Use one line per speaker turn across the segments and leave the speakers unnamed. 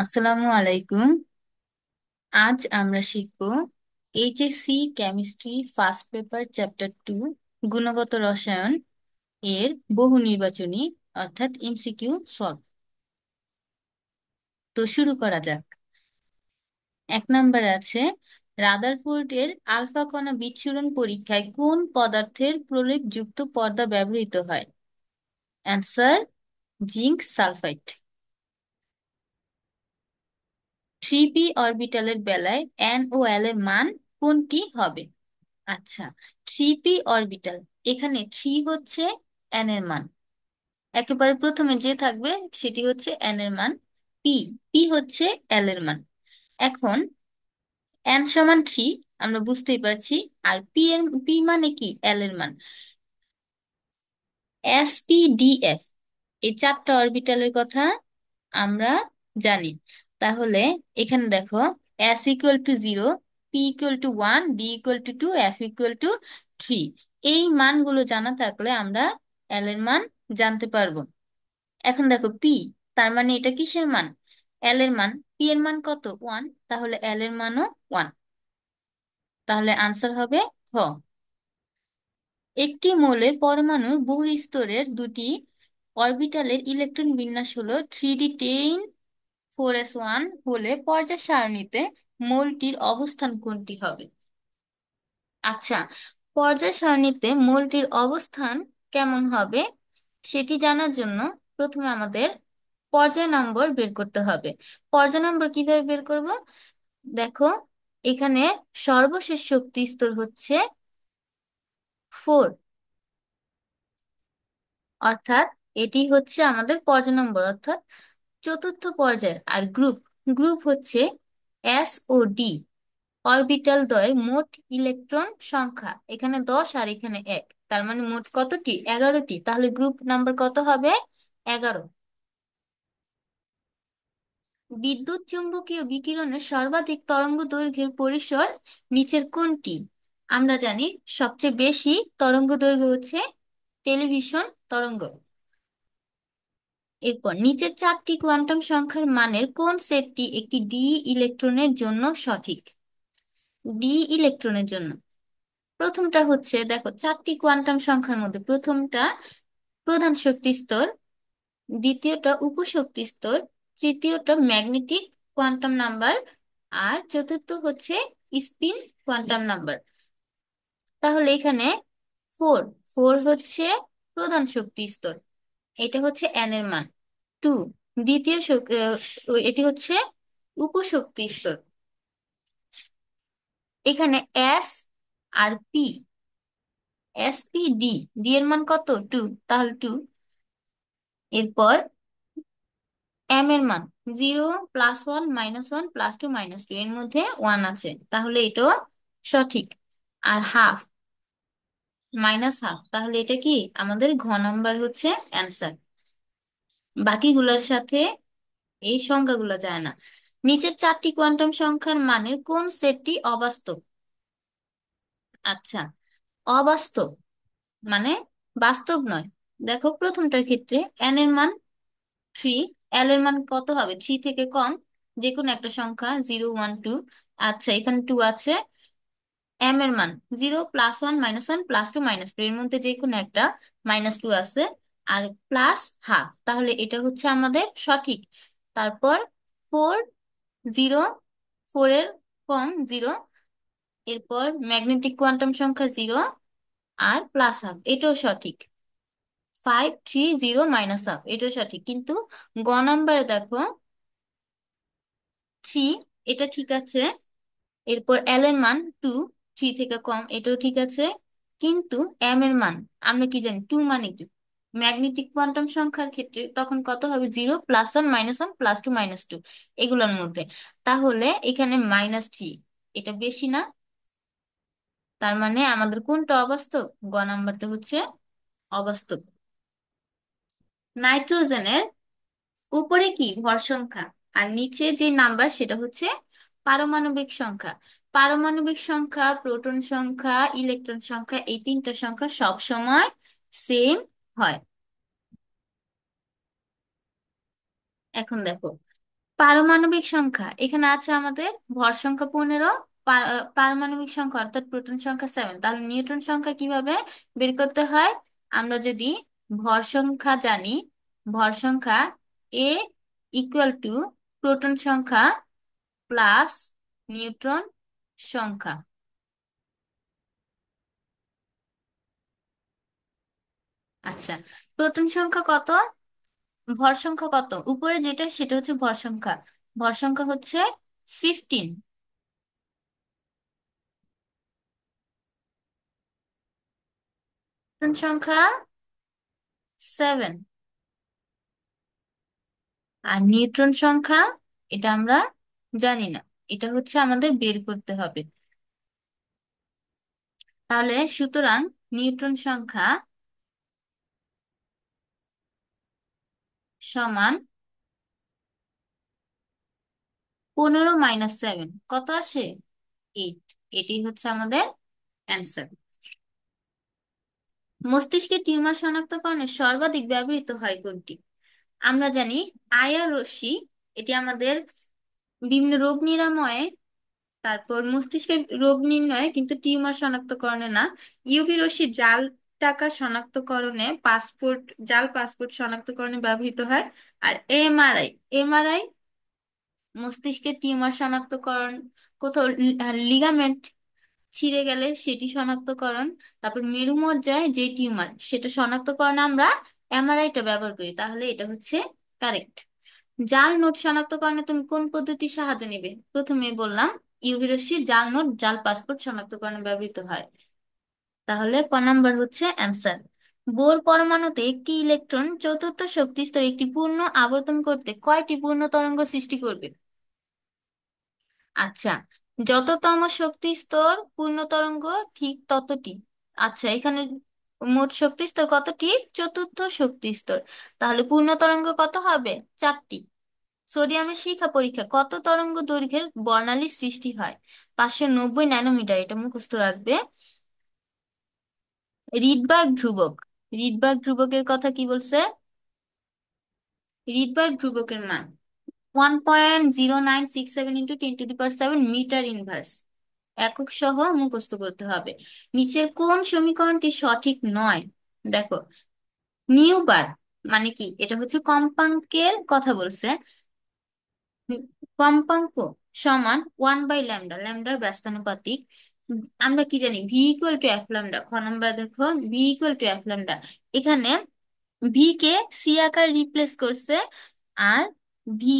আসসালামু আলাইকুম। আজ আমরা শিখব HSC chemistry first paper chapter 2 গুণগত রসায়ন এর বহু নির্বাচনী অর্থাৎ এমসিকিউ সলভ। তো শুরু করা যাক। 1 নম্বর আছে, রাদারফোর্ড এর আলফা কণা বিচ্ছুরণ পরীক্ষায় কোন পদার্থের প্রলেপযুক্ত পর্দা ব্যবহৃত হয়? Answer, zinc sulphide. 3p অরবিটালের বেলায় n ও l এর মান কোনটি হবে? আচ্ছা, 3p অরবিটাল, এখানে 3 হচ্ছে n এর মান। একেবারে প্রথমে যে থাকবে সেটি হচ্ছে n এর মান। p p হচ্ছে l এর মান। এখন n সমান 3 আমরা বুঝতেই পারছি। আর p মানে কি? l এর মান। sp d f, এই 4টা অরবিটালের কথা আমরা জানি। তাহলে এখানে দেখো, s equal to 0, p equal to 1, d equal to 2, f equal to 3। এই মানগুলো জানা থাকলে আমরা l এর মান জানতে পারবো। এখন দেখো p, তার মানে এটা কিসের মান? l এর মান। p এর মান কত? 1, তাহলে l এর মানও 1। তাহলে আনসার হবে খ। একটি মৌলের পরমাণুর বহিঃস্তরের দুটি অরবিটালের ইলেকট্রন বিন্যাস হলো 3d10 4s1 হলে পর্যায় সারণীতে মৌলটির অবস্থান কোনটি হবে? আচ্ছা, পর্যায় সারণীতে মৌলটির অবস্থান কেমন হবে সেটি জানার জন্য প্রথমে আমাদের পর্যায় নম্বর বের করতে হবে। পর্যায় নম্বর কিভাবে বের করব? দেখো, এখানে সর্বশেষ শক্তি স্তর হচ্ছে 4, অর্থাৎ এটি হচ্ছে আমাদের পর্যায় নম্বর, অর্থাৎ চতুর্থ পর্যায়ের। আর গ্রুপ, গ্রুপ হচ্ছে এস ও ডি অরবিটাল দ্বয়ের মোট ইলেকট্রন সংখ্যা। এখানে 10 আর এখানে 1, তার মানে মোট কতটি? 11টি। তাহলে গ্রুপ নাম্বার কত হবে? 11। বিদ্যুৎ চুম্বকীয় বিকিরণের সর্বাধিক তরঙ্গ দৈর্ঘ্যের পরিসর নিচের কোনটি? আমরা জানি সবচেয়ে বেশি তরঙ্গ দৈর্ঘ্য হচ্ছে টেলিভিশন তরঙ্গ। এরপর নিচের 4টি কোয়ান্টাম সংখ্যার মানের কোন সেটটি একটি ডি ইলেকট্রনের জন্য সঠিক? ডি ইলেকট্রনের জন্য প্রথমটা হচ্ছে, দেখো 4টি কোয়ান্টাম সংখ্যার মধ্যে প্রথমটা প্রধান শক্তি স্তর, দ্বিতীয়টা উপশক্তি স্তর, তৃতীয়টা ম্যাগনেটিক কোয়ান্টাম নাম্বার, আর চতুর্থ হচ্ছে স্পিন কোয়ান্টাম নাম্বার। তাহলে এখানে ফোর, ফোর হচ্ছে প্রধান শক্তি স্তর, এটা হচ্ছে এন এর মান। 2, দ্বিতীয় এটি হচ্ছে উপশক্তি স্তর। এখানে S R P, S P D, D এর মান কত? 2, তাহলে 2। এরপর এম এর মান 0, +1, -1, +2, -2, এর মধ্যে 1 আছে, তাহলে এটাও সঠিক। আর হাফ, -হাফ, তাহলে এটা কি আমাদের ঘ নাম্বার হচ্ছে অ্যান্সার। বাকিগুলোর সাথে এই সংখ্যাগুলো যায় না। নিচের 4টি কোয়ান্টাম সংখ্যার মানের কোন সেটটি অবাস্তব? আচ্ছা, অবাস্তব মানে বাস্তব নয়। দেখো প্রথমটার ক্ষেত্রে এন এর মান 3, এল এর মান কত হবে? 3 থেকে কম যে কোনো একটা সংখ্যা, 0, 1, 2। আচ্ছা, এখানে 2 আছে। এম এর মান 0, +1, -1, +2, -2, এর মধ্যে যে কোনো একটা, -2 আছে। আর প্লাস হাফ, তাহলে এটা হচ্ছে আমাদের সঠিক। তারপর 4, 0, 4 এর কম 0। এরপর ম্যাগনেটিক কোয়ান্টাম সংখ্যা 0 আর প্লাস হাফ, এটাও সঠিক। 5, 3, 0, -হাফ, এটাও সঠিক। কিন্তু গ নাম্বারে দেখো 3, এটা ঠিক আছে। এরপর এল এর মান 2, 3 থেকে কম, এটাও ঠিক আছে। কিন্তু এম এর মান আমরা কি জানি? 2 মানে কি? ম্যাগনেটিক কোয়ান্টাম সংখ্যার ক্ষেত্রে তখন কত হবে? 0, +1, -1, +2, -2, এগুলোর মধ্যে। তাহলে এখানে -3, এটা বেশি না? তার মানে আমাদের কোনটা অবাস্তব? গ নাম্বারটা হচ্ছে অবাস্তব। নাইট্রোজেনের উপরে কি ভর সংখ্যা, আর নিচে যে নাম্বার সেটা হচ্ছে পারমাণবিক সংখ্যা। পারমাণবিক সংখ্যা, প্রোটন সংখ্যা, ইলেকট্রন সংখ্যা, এই 3টা সংখ্যা সব সময় সেম হয়। এখন দেখো, পারমাণবিক সংখ্যা এখানে আছে আমাদের ভর সংখ্যা 15, পারমাণবিক সংখ্যা অর্থাৎ প্রোটন সংখ্যা 7। তাহলে নিউট্রন সংখ্যা কিভাবে বের করতে হয়? আমরা যদি ভর সংখ্যা জানি, ভর সংখ্যা এ ইকুয়াল টু প্রোটন সংখ্যা প্লাস নিউট্রন সংখ্যা। আচ্ছা, প্রোটন সংখ্যা কত, ভর সংখ্যা কত? উপরে যেটা সেটা হচ্ছে ভর সংখ্যা, ভর সংখ্যা হচ্ছে 15। প্রোটন সংখ্যা 7, আর নিউট্রন সংখ্যা এটা আমরা জানি না, এটা হচ্ছে আমাদের বের করতে হবে। তাহলে সুতরাং নিউট্রন সংখ্যা সমান 15 - 7 কত আসে? 8। এটি হচ্ছে আমাদের অ্যান্সার। মস্তিষ্কে টিউমার শনাক্তকরণে সর্বাধিক ব্যবহৃত হয় কোনটি? আমরা জানি আইআর রশ্মি, এটি আমাদের বিভিন্ন রোগ নিরাময়ে, তারপর মস্তিষ্কের রোগ নির্ণয়ে, কিন্তু টিউমার শনাক্তকরণে না। ইউভি রশ্মি জাল টাকা শনাক্তকরণে, পাসপোর্ট জাল পাসপোর্ট শনাক্তকরণে ব্যবহৃত হয়। আর এমআরআই, এমআরআই মস্তিষ্কের টিউমার শনাক্তকরণ, কোথাও লিগামেন্ট ছিঁড়ে গেলে সেটি শনাক্তকরণ, তারপর মেরুমজ্জায় যে টিউমার সেটা শনাক্তকরণে আমরা এমআরআইটা ব্যবহার করি। তাহলে এটা হচ্ছে কারেক্ট। জাল নোট শনাক্তকরণে তুমি কোন পদ্ধতির সাহায্য নেবে? প্রথমে বললাম ইউভি রশ্মি জাল নোট জাল পাসপোর্ট শনাক্তকরণে ব্যবহৃত হয়। তাহলে ক নাম্বার হচ্ছে অ্যান্সার। বোর পরমাণুতে একটি ইলেকট্রন চতুর্থ শক্তি স্তরে একটি পূর্ণ আবর্তন করতে কয়টি পূর্ণ তরঙ্গ সৃষ্টি করবে? আচ্ছা, যততম শক্তি স্তর পূর্ণ তরঙ্গ ঠিক ততটি। আচ্ছা, এখানে মোট শক্তি স্তর কতটি? চতুর্থ শক্তি স্তর। তাহলে পূর্ণ তরঙ্গ কত হবে? 4টি। সোডিয়ামের শিখা পরীক্ষা কত তরঙ্গ দৈর্ঘ্যের বর্ণালী সৃষ্টি হয়? 590 ন্যানোমিটার, এটা মুখস্থ রাখবে। রিডবার্গ ধ্রুবক, রিডবার্গ ধ্রুবকের কথা কি বলছে? রিডবার্গ ধ্রুবকের মান 1.0967 × 10⁻⁷ মিটার ইনভার্স। একক সহ মুখস্থ করতে হবে। নিচের কোন সমীকরণটি সঠিক নয়? দেখো, নিউবার মানে কি? এটা হচ্ছে কম্পাঙ্কের কথা বলছে। কম্পাঙ্ক সমান 1/λ, ল্যামডার ব্যস্তানুপাতিক। আমরা কি জানি? V equal to F lambda. খ নাম্বার দেখো, V equal to F lambda. এখানে ভি কে সি আকার রিপ্লেস করছে, আর ভি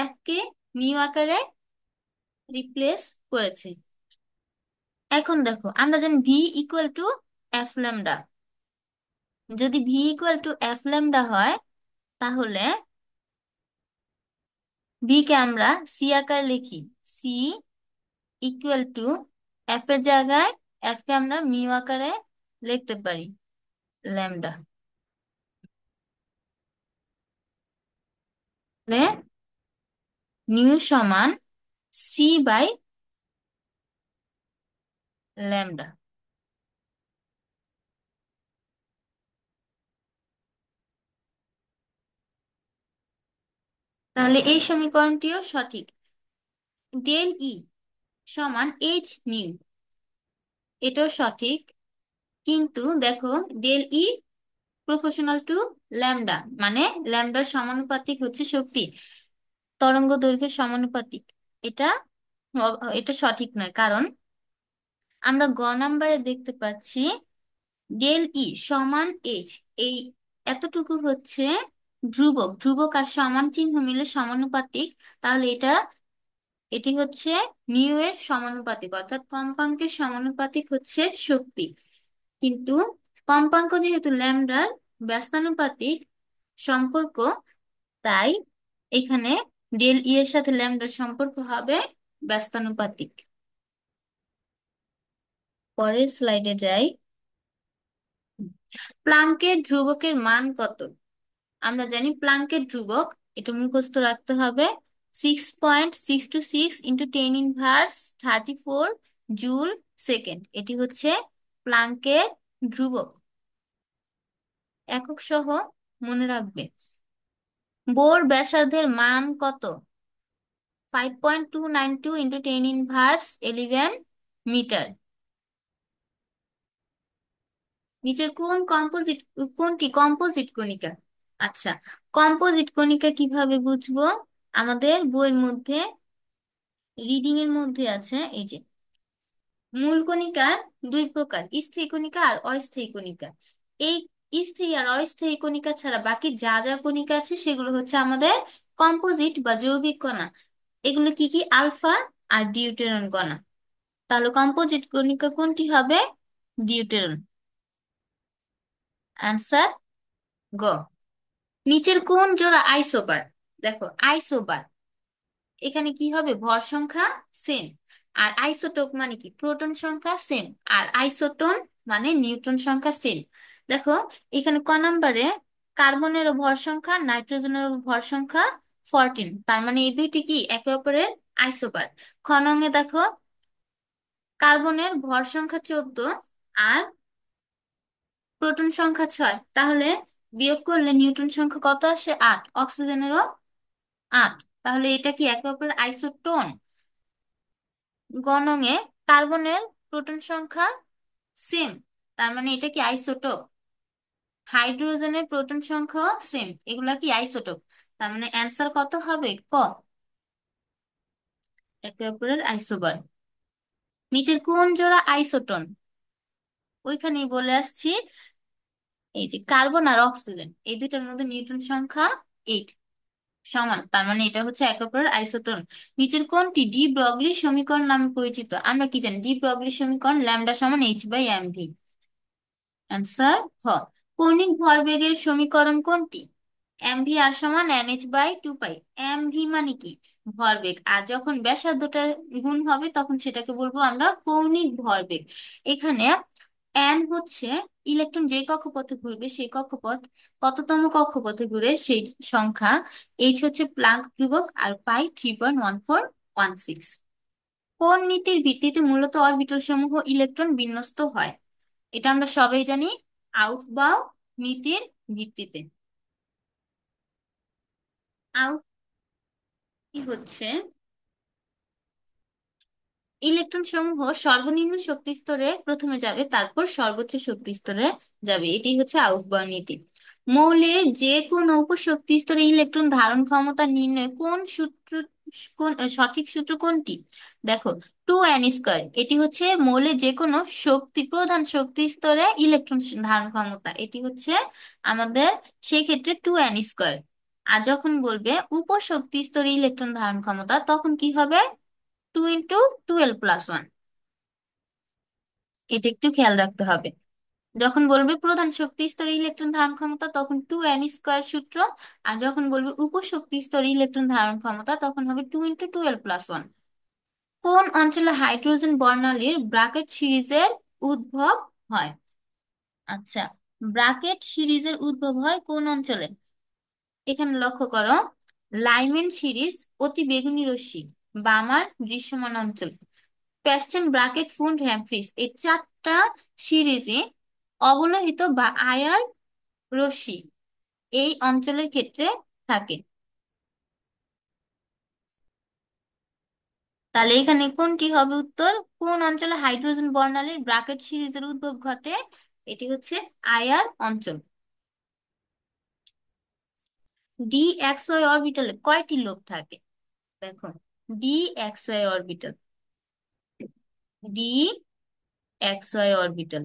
এফ কে মিউ আকারে রিপ্লেস করেছে। এখন দেখো, আমরা জানি V equal to F lambda. যদি V equal to F lambda হয়, তাহলে ভি কে আমরা সি আকার লিখি। সি ইকুয়াল টু এফ এর জায়গায় এফ কে আমরা মিউ আকারে লিখতে পারি, ল্যামডা। তাহলে নিউ সমান সি বাই ল্যামডা। তাহলে এই সমীকরণটিও সঠিক। ডেল ই সমান এইচ নিউ, এটাও সঠিক। কিন্তু দেখো, ডেল ই প্রফেশনাল টু ল্যামডা, মানে ল্যামডার সমানুপাতিক হচ্ছে শক্তি, তরঙ্গ দৈর্ঘ্যের সমানুপাতিক। এটা এটা সঠিক নয়, কারণ আমরা গ নাম্বারে দেখতে পাচ্ছি ডেল ই সমান এইচ, এই এতটুকু হচ্ছে ধ্রুবক, ধ্রুবক আর সমান চিহ্ন মিলে সমানুপাতিক। তাহলে এটি হচ্ছে মিউ এর সমানুপাতিক, অর্থাৎ কম্পাঙ্কের সমানুপাতিক হচ্ছে শক্তি। কিন্তু কম্পাঙ্ক যেহেতু ল্যামডার ব্যস্তানুপাতিক সম্পর্ক, তাই এখানে ডেল ই এর সাথে ল্যামডার সম্পর্ক হবে ব্যস্তানুপাতিক। পরের স্লাইডে যাই। প্লাঙ্কের ধ্রুবকের মান কত? আমরা জানি প্লাঙ্কের ধ্রুবক, এটা মুখস্থ রাখতে হবে। 6.626 × 10⁻34 জুল সেকেন্ড, এটি হচ্ছে প্লাঙ্কের ধ্রুবক। একক সহ মনে রাখবে। বোর ব্যাসার্ধের মান কত? 5.292 ইন্টু 10 ইনভার্স 11 মিটার। নিচের কোনটি কম্পোজিট কণিকা? আচ্ছা, কম্পোজিট কণিকা কিভাবে বুঝবো? আমাদের বইয়ের মধ্যে রিডিং এর মধ্যে আছে এই যে মূল কণিকার দুই প্রকার, স্থায়ী কণিকা আর অস্থায়ী কণিকা। এই স্থায়ী আর অস্থায়ী কণিকা ছাড়া বাকি যা যা কণিকা আছে সেগুলো হচ্ছে আমাদের কম্পোজিট বা যৌগিক কণা। এগুলো কি কি? আলফা আর ডিউটেরন কণা। তাহলে কম্পোজিট কণিকা কোনটি হবে? ডিউটেরন। অ্যান্সার গ। নিচের কোন জোড়া আইসোবার? দেখো আইসোবার, এখানে কি হবে? ভর সংখ্যা সেম। আর আইসোটোপ মানে কি? প্রোটন সংখ্যা সেম। আর আইসোটোন মানে নিউট্রন সংখ্যা সেম। দেখো এখানে ক নাম্বারে কার্বনেরও ভর সংখ্যা, নাইট্রোজেনেরও ভর সংখ্যা 14, তার মানে এই দুইটি কি একে অপরের আইসোবার। খ নঙ্গে দেখো কার্বনের ভর সংখ্যা 14 আর প্রোটন সংখ্যা 6, তাহলে বিয়োগ করলে নিউট্রন সংখ্যা কত আসে? 8। অক্সিজেনেরও 8, তাহলে এটা কি একে অপরের আইসোটোন। গণঙে কার্বনের প্রোটন সংখ্যা সেম, তার মানে এটা কি আইসোটোপ। হাইড্রোজেনের প্রোটন সংখ্যা সেম, এগুলা কি আইসোটোপ। তার মানে অ্যান্সার কত হবে? ক, একে অপরের আইসোবার। নিচের কোন জোড়া আইসোটোন? ওইখানেই বলে আসছি, এই যে কার্বন আর অক্সিজেন এই দুইটার মধ্যে নিউট্রন সংখ্যা 8 সমান, তার মানে এটা হচ্ছে একে অপরের আইসোটোন। নিচের কোনটি ডি ব্রগলি সমীকরণ নামে পরিচিত? আমরা কি জানি? ডি ব্রগলি সমীকরণ ল্যামডা সমান h/mv। অ্যান্সার খ। কৌণিক ভরবেগের সমীকরণ কোনটি? mv আর সমান nh/2 পাই। mv মানে কি? ভরবেগ। আর যখন ব্যাসার্ধটা গুণ হবে তখন সেটাকে বলবো আমরা কৌণিক ভরবেগ। এখানে n হচ্ছে ইলেকট্রন যে কক্ষপথে ঘুরবে সেই কক্ষপথ, কততম কক্ষপথে ঘুরে সেই সংখ্যা। h হচ্ছে প্লাঙ্ক ধ্রুবক আর পাই 3.1416। কোন নীতির ভিত্তিতে মূলত অরবিটাল সমূহ ইলেকট্রন বিন্যস্ত হয়? এটা আমরা সবাই জানি, আউফবাউ নীতির ভিত্তিতে। আউফ কি হচ্ছে? ইলেকট্রন সমূহ সর্বনিম্ন শক্তি স্তরে প্রথমে যাবে, তারপর সর্বোচ্চ শক্তি স্তরে যাবে, এটি হচ্ছে আউফবাউ নীতি। মৌলের যে কোন উপশক্তি স্তরে ইলেকট্রন ধারণ ক্ষমতা নির্ণয় কোন সূত্র, সঠিক সূত্র কোনটি? দেখো 2n², এটি হচ্ছে মৌলের যে কোনো শক্তি, প্রধান শক্তি স্তরে ইলেকট্রন ধারণ ক্ষমতা, এটি হচ্ছে আমাদের সেই ক্ষেত্রে 2n²। আর যখন বলবে উপশক্তি স্তরে ইলেকট্রন ধারণ ক্ষমতা তখন কি হবে? 2 × 12+1। এটা একটু খেয়াল রাখতে হবে। যখন বলবে প্রধান শক্তি স্তরে ইলেকট্রন ধারণ ক্ষমতা তখন 2n² সূত্র। আর যখন বলবে উপশক্তি স্তরে ইলেকট্রন ধারণ ক্ষমতা তখন হবে 2 × 12+1। কোন অঞ্চলে হাইড্রোজেন বর্ণালীর ব্রাকেট সিরিজের উদ্ভব হয়? আচ্ছা, ব্রাকেট সিরিজের উদ্ভব হয় কোন অঞ্চলে? এখানে লক্ষ্য করো, লাইমেন সিরিজ, অতি বেগুনি রশ্মি, বামার দৃশ্যমান অঞ্চল, প্যাস্টেন, ব্রাকেট, ফুন্ড, হ্যামফ্রিস, এই চারটা সিরিজে অবলোহিত বা আয়ার রশ্মি এই অঞ্চলের ক্ষেত্রে থাকে। তাহলে এখানে কোনটি হবে উত্তর? কোন অঞ্চলে হাইড্রোজেন বর্ণালীর ব্রাকেট সিরিজের উদ্ভব ঘটে? এটি হচ্ছে আয়ার অঞ্চল। ডি এক্স ওয়াই অরবিটালে কয়টি লোব থাকে? দেখো D X Y orbital, D X Y orbital,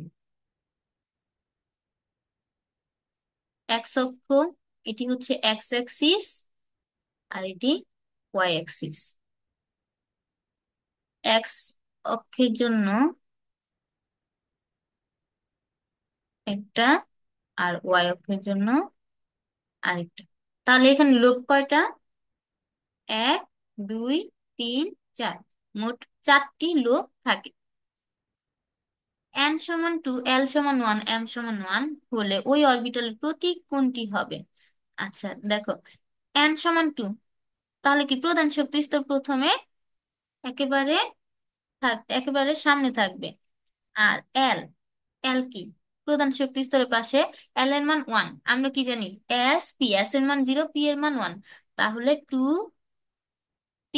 X অক্ষ, এটি হচ্ছে এক্স অ্যাক্সিস আর এটি ওয়াই অ্যাক্সিস। এক্স অক্ষের জন্য একটা আর ওয়াই অক্ষের জন্য আরেকটা। তাহলে এখানে লোব কয়টা? 1 2 3 4, মোট 4টি লোব থাকে। n=2, l=1, m=1 হলে ওই অরবিটালের প্রতীক কোনটি হবে? আচ্ছা দেখো n=2, তাহলে কি প্রধান শক্তি স্তর প্রথমে একেবারে একেবারে সামনে থাকবে। আর এল, এল কি? প্রধান শক্তি স্তরের পাশে এল এর মান 1, আমরা কি জানি? এস এর মান 0, পি এর মান 1, তাহলে 2p।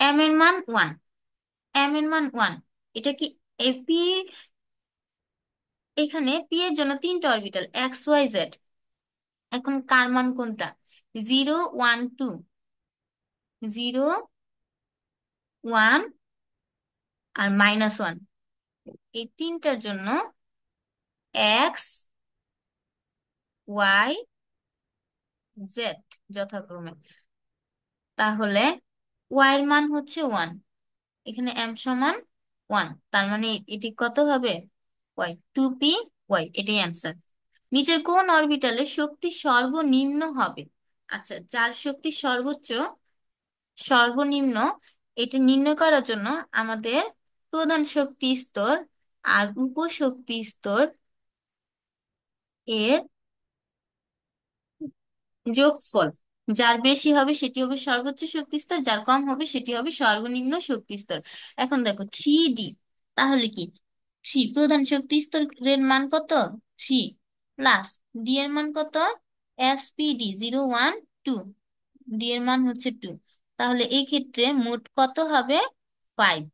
এম এর মান 1, এম এর মান 1, এটা কি এপি? এখানে পি এর জন্য তিনটা অরবিটাল, এক্স ওয়াই জেড। এখন কার মান কোনটা? 0 1 2, 0 1 আর -1, এই তিনটার জন্য এক্স ওয়াই জেড যথাক্রমে। তাহলে ওয়াই এর মান হচ্ছে 1, এখানে এম সমান 1, তার মানে এটি কত হবে? ওয়াই, 2p ওয়াই, এটাই অ্যান্সার। নিচের কোন অরবিটালে শক্তি সর্বনিম্ন হবে? আচ্ছা, যার শক্তি সর্বোচ্চ, সর্বনিম্ন, এটা নির্ণয় করার জন্য আমাদের প্রধান শক্তি স্তর আর উপশক্তি স্তর এর যোগফল, যার বেশি হবে সেটি হবে সর্বোচ্চ শক্তি স্তর, যার কম হবে সেটি হবে সর্বনিম্ন শক্তি স্তর। এখন দেখো 3d, তাহলে কি 3 প্রধান শক্তি স্তরের মান কত? 3 প্লাস ডি এর মান কত? এসপিডি 0 1 2, ডি এর মান হচ্ছে 2, তাহলে এই ক্ষেত্রে মোট কত হবে? 5।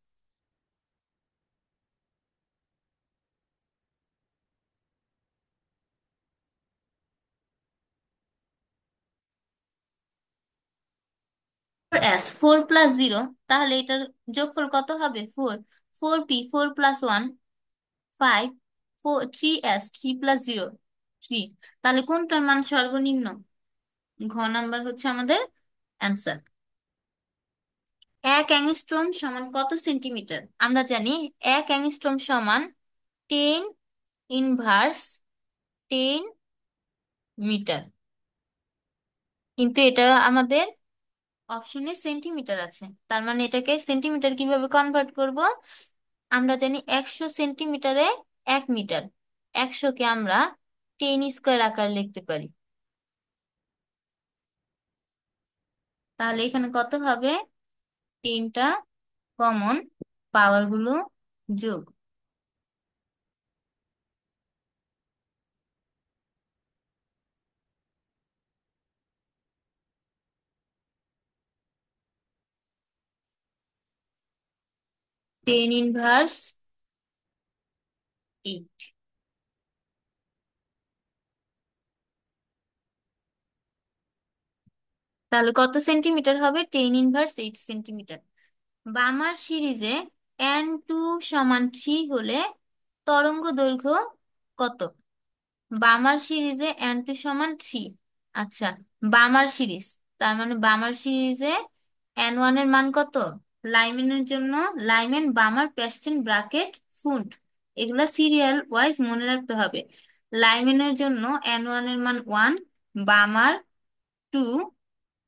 এস 4 + 0, তাহলে এটার যোগফল কত হবে? 4, 4p 4 + 1 5, 3s 3 + 0 3, তাহলে কোনটার মান সর্বনিম্ন? ঘ নাম্বার হচ্ছে আমাদের অ্যান্সার। 1 অ্যাংস্ট্রোম সমান কত সেন্টিমিটার? আমরা জানি 1 অ্যাংস্ট্রোম সমান 10⁻10 মিটার, কিন্তু এটা আমাদের অপশনে সেন্টিমিটার আছে, তার মানে এটাকে সেন্টিমিটার কিভাবে কনভার্ট করব? আমরা জানি 100 সেন্টিমিটারে 1 মিটার, 100কে আমরা 10 স্কোয়ার আকার লিখতে পারি। তাহলে এখানে কত হবে? 10টা কমন, পাওয়ার গুলো যোগ। টেন ইনভার্স 8, তাহলে কত সেন্টিমিটার হবে? 10⁻8 সেন্টিমিটার। বামার সিরিজে n2 = 3 হলে তরঙ্গ দৈর্ঘ্য কত? বামার সিরিজে n2 = 3, আচ্ছা, বামার সিরিজ, তার মানে বামার সিরিজে n1 এর মান কত? লাইমেনের জন্য লাইমেন, বামার, প্যাস্টেন, ব্রাকেট, ফুন্ট, এগুলা সিরিয়াল ওয়াইজ মনে রাখতে হবে। লাইমেনের জন্য n1 এর মান 1, বামার 2,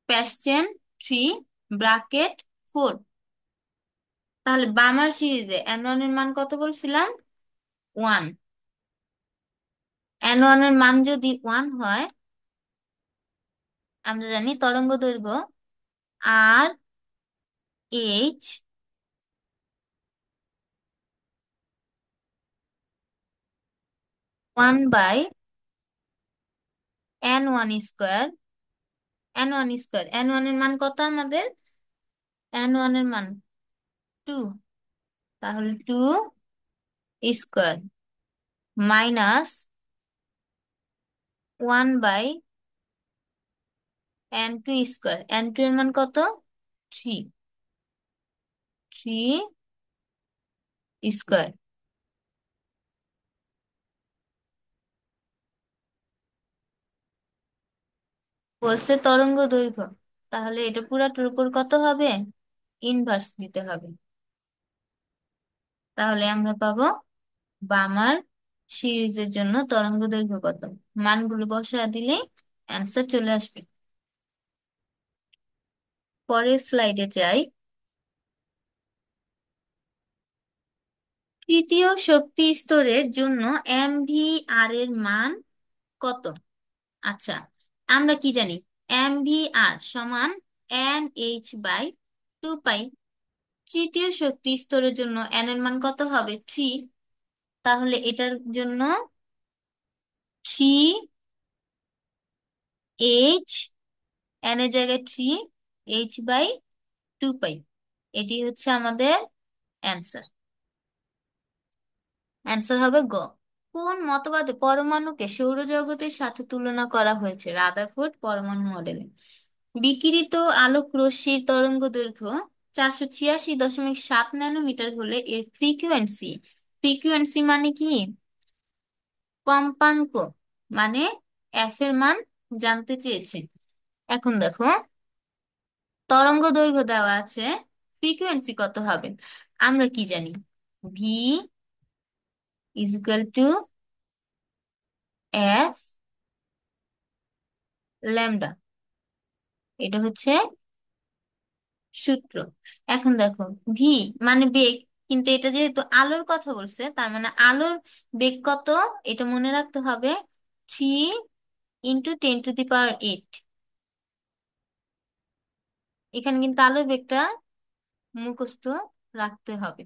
প্যাস্টেন 3, ব্রাকেট 4। তাহলে বামার সিরিজে n1 এর মান কত বলছিলাম? 1। n1 এর মান যদি 1 হয়, আমরা জানি তরঙ্গ দৈর্ঘ্য আর এইচ 1/n1 স্কোয়ার, n1 এর মান কত আমাদের? n1 এর মান 2, তাহলে 2 স্কোয়ার -1/n2 স্কোয়ার, n2 এর মান কত? 3, 3 স্কোয়ার। বলছে তরঙ্গ দৈর্ঘ্য, তাহলে এটা পুরাটার উপর কত হবে? ইনভার্স দিতে হবে। তাহলে আমরা পাবো বামার সিরিজের জন্য তরঙ্গ দৈর্ঘ্য কত, মানগুলো বসা দিলেই অ্যান্সার চলে আসবে। পরের স্লাইডে যাই। তৃতীয় শক্তি স্তরের জন্য MVR এর মান কত? আচ্ছা, আমরা কি জানি? MVR সমান NH/2π। তৃতীয় শক্তি স্তরের জন্য n এর মান কত হবে? 3, তাহলে এটার জন্য 3h, এন এর জায়গায় 3h/2 পাই। এটি হচ্ছে আমাদের অ্যান্সার। অ্যান্সার হবে গ। কোন মতবাদে পরমাণুকে সৌরজগতের সাথে তুলনা করা হয়েছে? রাদারফোর্ড পরমাণু মডেলে। বিকিরিত আলোক রশ্মির তরঙ্গ দৈর্ঘ্য 486.7 ন্যানোমিটার হলে এর ফ্রিকোয়েন্সি, ফ্রিকোয়েন্সি মানে কি? কম্পাঙ্ক, মানে এফ এর মান জানতে চেয়েছে। এখন দেখো, তরঙ্গ দৈর্ঘ্য দেওয়া আছে, ফ্রিকোয়েন্সি কত হবে? আমরা কি জানি? V is equal to S lambda, এটা হচ্ছে সূত্র। এখন দেখো, ভি মানে বেগ, কিন্তু এটা যেহেতু আলোর কথা বলছে, তার মানে আলোর বেগ কত? এটা মনে রাখতে হবে, 3 × 10⁸ এখানে কিন্তু আলোর বেগটা মুখস্থ রাখতে হবে।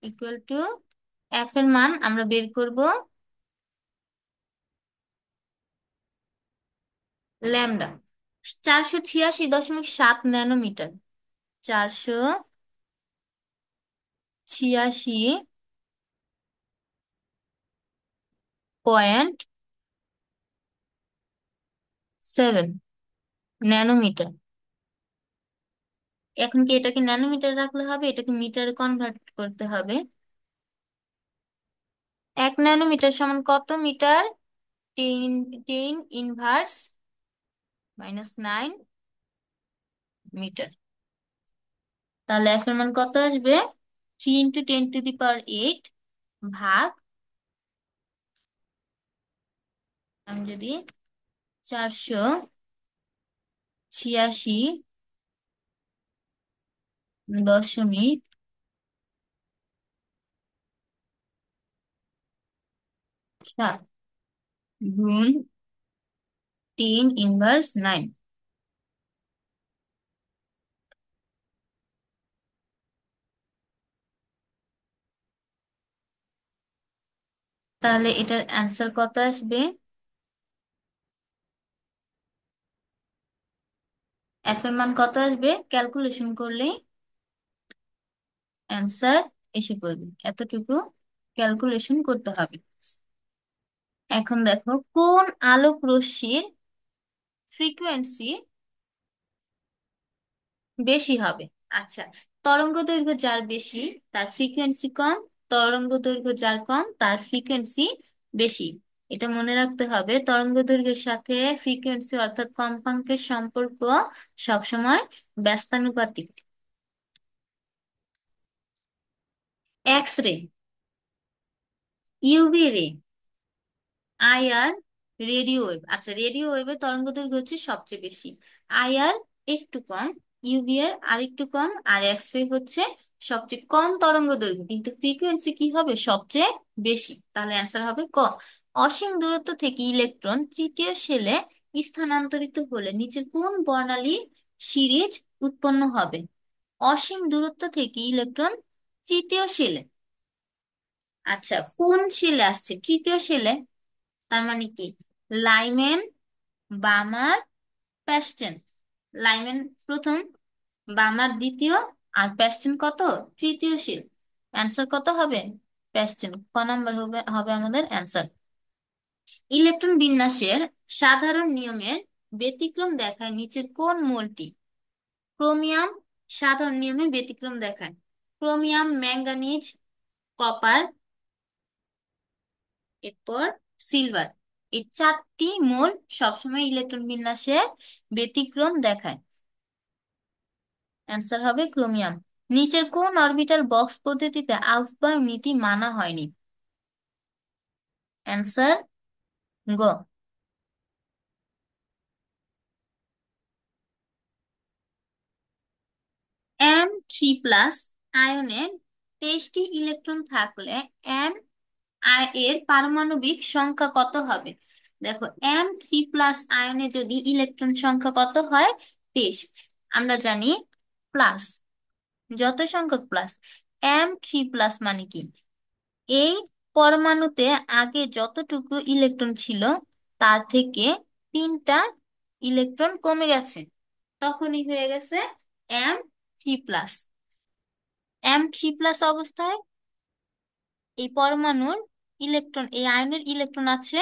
ইকুয়াল টু, এফ এর মান আমরা বের করব ল্যামডা, 486.7 ন্যানোমিটার। 486.7 ন্যানোমিটার। এখন কি এটাকে ন্যানোমিটার রাখলে হবে? এটাকে মিটারে কনভার্ট করতে হবে। 1 ন্যানোমিটার সমান কত মিটার? 10⁻⁹ তাহলে এফ এর মান কত আসবে? 3 × 10⁸ ভাগ, আমি যদি 486.7 গুণ 10⁻⁹। তাহলে এটার অ্যান্সার কত আসবে? এফ এর মান কত আসবে ক্যালকুলেশন করলেই অ্যান্সার এসে পড়বে। এতটুকু ক্যালকুলেশন করতে হবে। এখন দেখো, কোন আলোক রশ্মির ফ্রিকোয়েন্সি বেশি হবে? আচ্ছা, তরঙ্গ দৈর্ঘ্য যার বেশি তার ফ্রিকোয়েন্সি কম, তরঙ্গ দৈর্ঘ্য যার কম তার ফ্রিকোয়েন্সি বেশি। এটা মনে রাখতে হবে, তরঙ্গ দৈর্ঘ্যের সাথে ফ্রিকোয়েন্সি অর্থাৎ কম্পাঙ্কের সম্পর্ক সবসময় ব্যস্তানুপাতিক। এক্স রে, ইউভি রে, আইআর, রেডিও ওয়েভ। আচ্ছা, রেডিও ওয়েভের তরঙ্গ দৈর্ঘ্য হচ্ছে সবচেয়ে বেশি, আইআর একটু কম, ইউভি এর আর একটু কম, আর এক্স রে হচ্ছে সবচেয়ে কম তরঙ্গ দৈর্ঘ্য, কিন্তু ফ্রিকোয়েন্সি কি হবে? সবচেয়ে বেশি। তাহলে অ্যান্সার হবে ক। অসীম দূরত্ব থেকে ইলেকট্রন তৃতীয় শেলে স্থানান্তরিত হলে নিচের কোন বর্ণালী সিরিজ উৎপন্ন হবে? অসীম দূরত্ব থেকে ইলেকট্রন তৃতীয় শেলে, আচ্ছা কোন শেলে আসছে তৃতীয় শেলে? তার মানে কি? লাইমেন, বামার, প্যাস্টেন। লাইমেন প্রথম, বামার দ্বিতীয়, আর প্যাস্টেন কত? তৃতীয় শীল। অ্যান্সার কত হবে? প্যাস্টেন। ক নাম্বার হবে হবে আমাদের অ্যান্সার। ইলেকট্রন বিন্যাসের সাধারণ নিয়মের ব্যতিক্রম দেখায় নিচের কোন মৌলটি? ক্রোমিয়াম সাধারণ নিয়মে ব্যতিক্রম দেখায়। ক্রোমিয়াম, ম্যাঙ্গানিজ, কপার, এরপর সিলভার। এই 4টি মৌল সবসময় ইলেকট্রন বিন্যাসে ব্যতিক্রম দেখায়। অ্যান্সার হবে ক্রোমিয়াম। নিচের কোন অরবিটাল বক্স পদ্ধতিতে আউফবার্গ নীতি মানা হয়নি? অ্যান্সার গ। M3+ আয়নে 23টি ইলেকট্রন থাকলে এম এর পারমাণবিক সংখ্যা কত হবে? দেখো, M3+ আয়নে যদি ইলেকট্রন সংখ্যা কত হয়? 23। আমরা জানি প্লাস, যত সংখ্যক প্লাস, M3+ মানে কি? এই পরমাণুতে আগে যতটুকু ইলেকট্রন ছিল তার থেকে 3টা ইলেকট্রন কমে গেছে, তখনই হয়ে গেছে M3+। M3+ অবস্থায় এই পরমাণুর ইলেকট্রন, এই আয়নের ইলেকট্রন আছে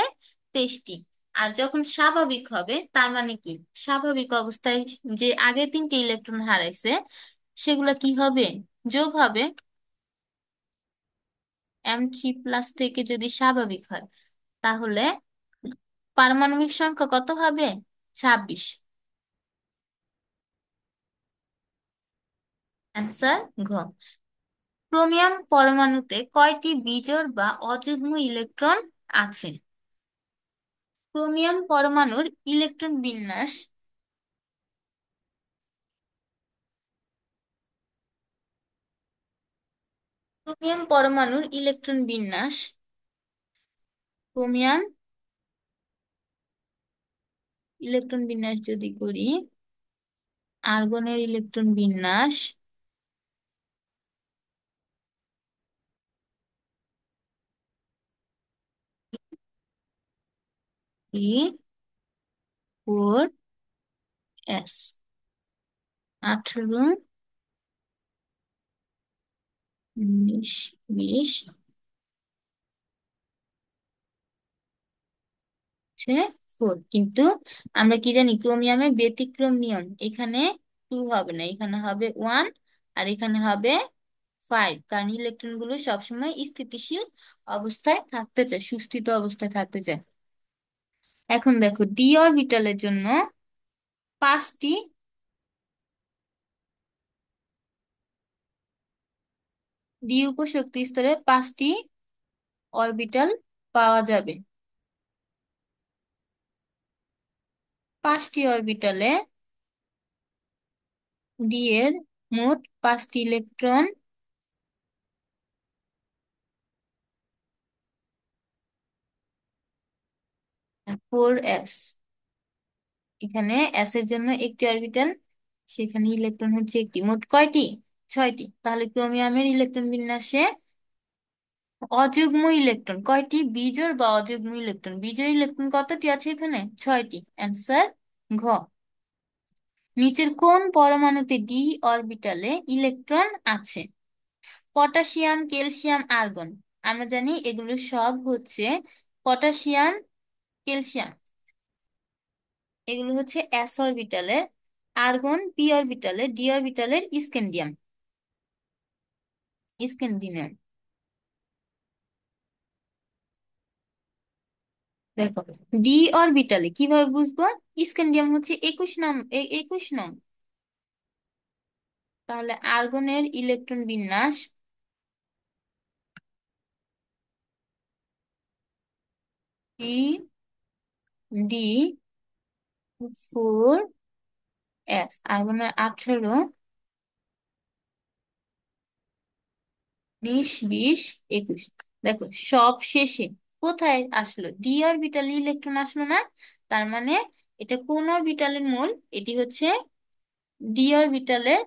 23টি। আর যখন স্বাভাবিক হবে তার মানে কি, স্বাভাবিক অবস্থায় যে আগে 3টে ইলেকট্রন হারাইছে সেগুলো কি হবে, যোগ হবে। M3+ থেকে যদি স্বাভাবিক হয় তাহলে পারমাণবিক সংখ্যা কত হবে? 26। অ্যান্সার ঘ। ক্রোমিয়াম পরমাণুতে কয়টি বিজোড় বা অযুগ্ম ইলেকট্রন আছে? ক্রোমিয়াম পরমাণুর ইলেকট্রন বিন্যাস, ক্রোমিয়াম পরমাণুর ইলেকট্রন বিন্যাস, ক্রোমিয়াম ইলেকট্রন বিন্যাস যদি করি, আর্গনের ইলেকট্রন বিন্যাস, P4S, 18, 19, 20 হচ্ছে 4। কিন্তু আমরা কি জানি, ক্রোমিয়ামে ব্যতিক্রম নিয়ম, এখানে 2 হবে না, এখানে হবে 1, আর এখানে হবে 5, কারণ ইলেকট্রন গুলো সবসময় স্থিতিশীল অবস্থায় থাকতে চায়, সুস্থিত অবস্থায় থাকতে চায়। এখন দেখো ডি অরবিটালের জন্য 5টি, ডি উপশক্তি স্তরে 5টি অরবিটাল পাওয়া যাবে। 5টি অরবিটালে ডি এর মোট 5টি ইলেকট্রন, 4s। এখানে এস এর জন্য একটি অরবিটাল, সেখানে ইলেকট্রন হচ্ছে একটি, মোট কয়টি? 6টি। তাহলে ক্রোমিয়ামের ইলেকট্রন বিন্যাসে অযুগ্ম ইলেকট্রন কয়টি, বিজোড় বা অযুগ্ম ইলেকট্রন, বিজোড় ইলেকট্রন কতটি আছে এখানে? 6টি। অ্যান্সার ঘ। নিচের কোন পরমাণুতে ডি অরবিটালে ইলেকট্রন আছে? Potassium, calcium, argon. আমরা জানি এগুলো সব হচ্ছে পটাশিয়াম, ক্যালসিয়াম এগুলো হচ্ছে এস অরবিটালের, আর্গন পি অরবিটালের, ডি অরবিটালের স্ক্যান্ডিয়াম, স্ক্যান্ডিয়াম। দেখো ডি অরবিটালে কিভাবে বুঝবো, স্ক্যান্ডিয়াম হচ্ছে 21 নং, 21 নং। তাহলে আর্গনের ইলেকট্রন বিন্যাস, P4S, আর্গনের 18, 19, 20, 21। দেখো সব শেষে কোথায় আসলো, ডি অরবিটালে ইলেকট্রন আসলো না? তার মানে এটা কোন অরবিটালের মূল, এটি হচ্ছে ডি অরবিটালের।